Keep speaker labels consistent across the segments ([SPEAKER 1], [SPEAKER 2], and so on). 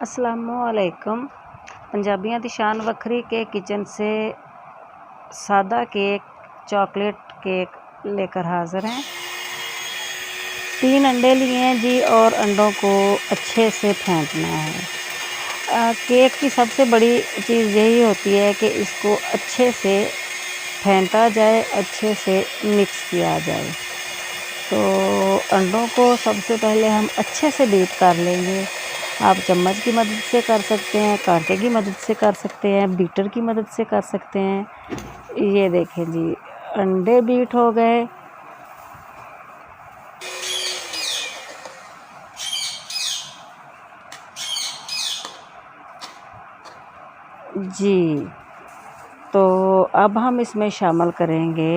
[SPEAKER 1] असलामुअलैकुम। पंजाबियों की शान वखरी के किचन से सादा केक, चॉकलेट केक लेकर हाज़िर हैं। 3 अंडे लिए हैं जी और अंडों को अच्छे से फेंटना है। केक की सबसे बड़ी चीज़ यही होती है कि इसको अच्छे से फेंटा जाए, अच्छे से मिक्स किया जाए। तो अंडों को सबसे पहले हम अच्छे से बीट कर लेंगे। आप चम्मच की मदद से कर सकते हैं, कांटे की मदद से कर सकते हैं, बीटर की मदद से कर सकते हैं। ये देखें जी, अंडे बीट हो गए। जी, तो अब हम इसमें शामिल करेंगे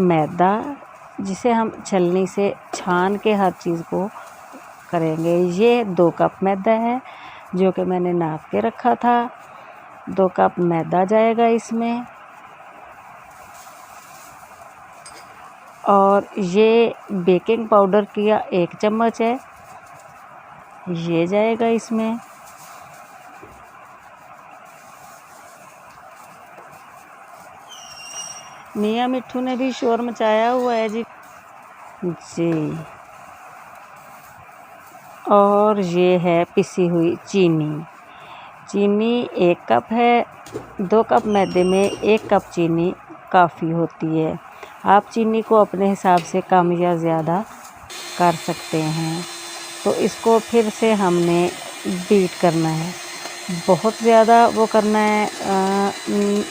[SPEAKER 1] मैदा, जिसे हम छलनी से छान के हर चीज़ को करेंगे। ये 2 कप मैदा है जो कि मैंने नाप के रखा था। 2 कप मैदा जाएगा इसमें। और ये बेकिंग पाउडर किया 1 चम्मच है, ये जाएगा इसमें। मियाँ मिट्ठू ने भी शोर मचाया हुआ है जी। और ये है पिसी हुई चीनी 1 कप है। 2 कप मैदे में 1 कप चीनी काफ़ी होती है। आप चीनी को अपने हिसाब से कम या ज़्यादा कर सकते हैं। तो इसको फिर से हमने बीट करना है, बहुत ज़्यादा वो करना है।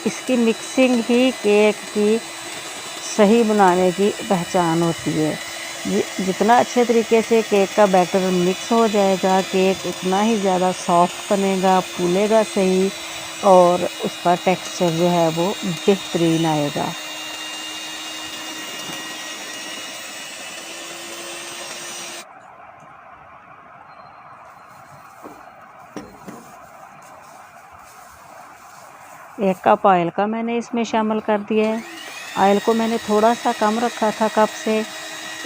[SPEAKER 1] इसकी मिक्सिंग ही केक की सही बनाने की पहचान होती है। जितना अच्छे तरीके से केक का बैटर मिक्स हो जाएगा, केक उतना ही ज़्यादा सॉफ्ट बनेगा, फूलेगा सही और उसका टेक्सचर जो है वो बेहतरीन आएगा। एक कप ऑयल का मैंने इसमें शामिल कर दिया है। ऑयल को मैंने थोड़ा सा कम रखा था कप से,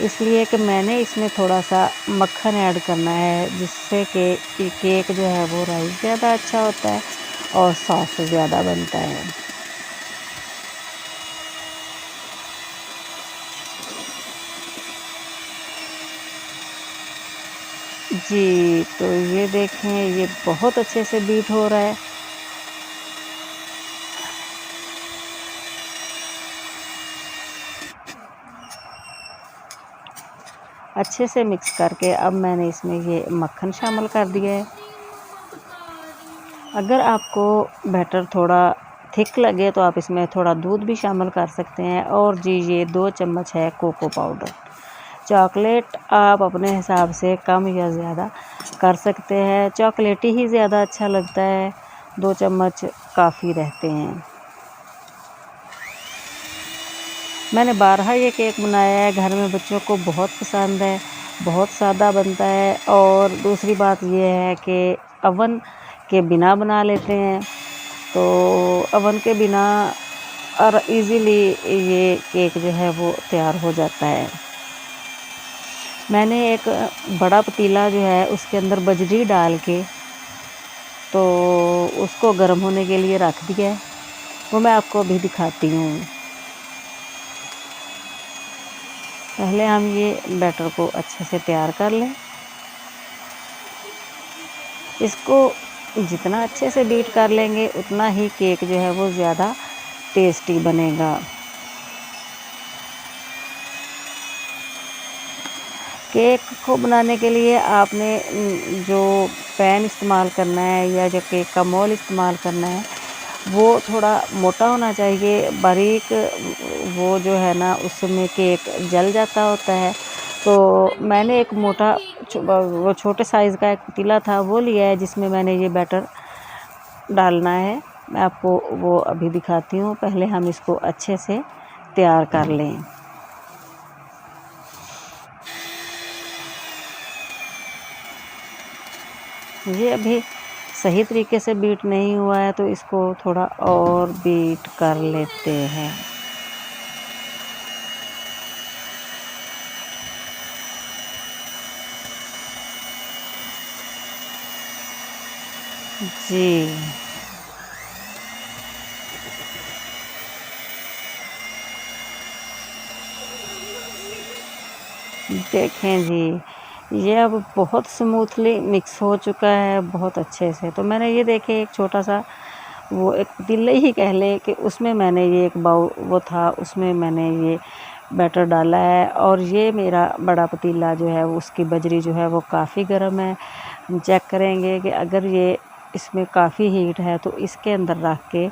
[SPEAKER 1] इसलिए कि मैंने इसमें थोड़ा सा मक्खन ऐड करना है, जिससे कि केक जो है वो राइस ज़्यादा अच्छा होता है और सॉफ्ट ज़्यादा बनता है। जी, तो ये देखें, ये बहुत अच्छे से बीट हो रहा है। अच्छे से मिक्स करके अब मैंने इसमें ये मक्खन शामिल कर दिया है। अगर आपको बैटर थोड़ा थिक लगे तो आप इसमें थोड़ा दूध भी शामिल कर सकते हैं। और जी, ये 2 चम्मच है कोको पाउडर। चॉकलेट आप अपने हिसाब से कम या ज़्यादा कर सकते हैं। चॉकलेटी ही ज़्यादा अच्छा लगता है, 2 चम्मच काफ़ी रहते हैं। मैंने बारहा ये केक बनाया है, घर में बच्चों को बहुत पसंद है, बहुत सादा बनता है। और दूसरी बात ये है कि अवन के बिना बना लेते हैं, तो अवन के बिना और इजीली ये केक जो है वो तैयार हो जाता है। मैंने एक बड़ा पतीला जो है उसके अंदर बजरी डाल के तो उसको गर्म होने के लिए रख दिया है, वो मैं आपको अभी दिखाती हूँ। पहले हम ये बैटर को अच्छे से तैयार कर लें। इसको जितना अच्छे से बीट कर लेंगे उतना ही केक जो है वो ज़्यादा टेस्टी बनेगा। केक को बनाने के लिए आपने जो पैन इस्तेमाल करना है या जो केक का मोल इस्तेमाल करना है वो थोड़ा मोटा होना चाहिए। बारीक वो जो है ना, उसमें केक जल जाता होता है। तो मैंने एक मोटा वो छोटे साइज़ का एक पतीला था, वो लिया है जिसमें मैंने ये बैटर डालना है। मैं आपको वो अभी दिखाती हूँ। पहले हम इसको अच्छे से तैयार कर लें। ये अभी सही तरीके से बीट नहीं हुआ है, तो इसको थोड़ा और बीट कर लेते हैं। जी। देखें जी, ये अब बहुत स्मूथली मिक्स हो चुका है, बहुत अच्छे से। तो मैंने ये देखे एक छोटा-सा वो एक पतीला ही कह लें कि उसमें मैंने ये एक वो था, उसमें मैंने ये बैटर डाला है। और ये मेरा बड़ा पतीला जो है उसकी बजरी जो है वो काफ़ी गर्म है। हम चेक करेंगे कि अगर ये इसमें काफ़ी हीट है तो इसके अंदर रख के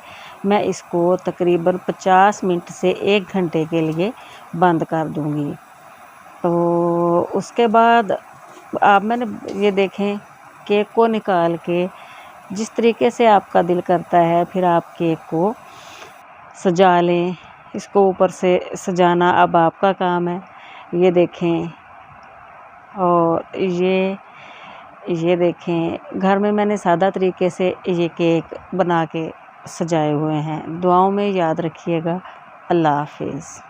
[SPEAKER 1] मैं इसको तकरीबन 50 मिनट से 1 घंटे के लिए बंद कर दूँगी। तो उसके बाद आप मैंने ये देखें, केक को निकाल के जिस तरीके से आपका दिल करता है फिर आप केक को सजा लें। इसको ऊपर से सजाना अब आपका काम है। ये देखें, और ये देखें, घर में मैंने सादा तरीके से ये केक बना के सजाए हुए हैं। दुआओं में याद रखिएगा। अल्लाह हाफ़िज़।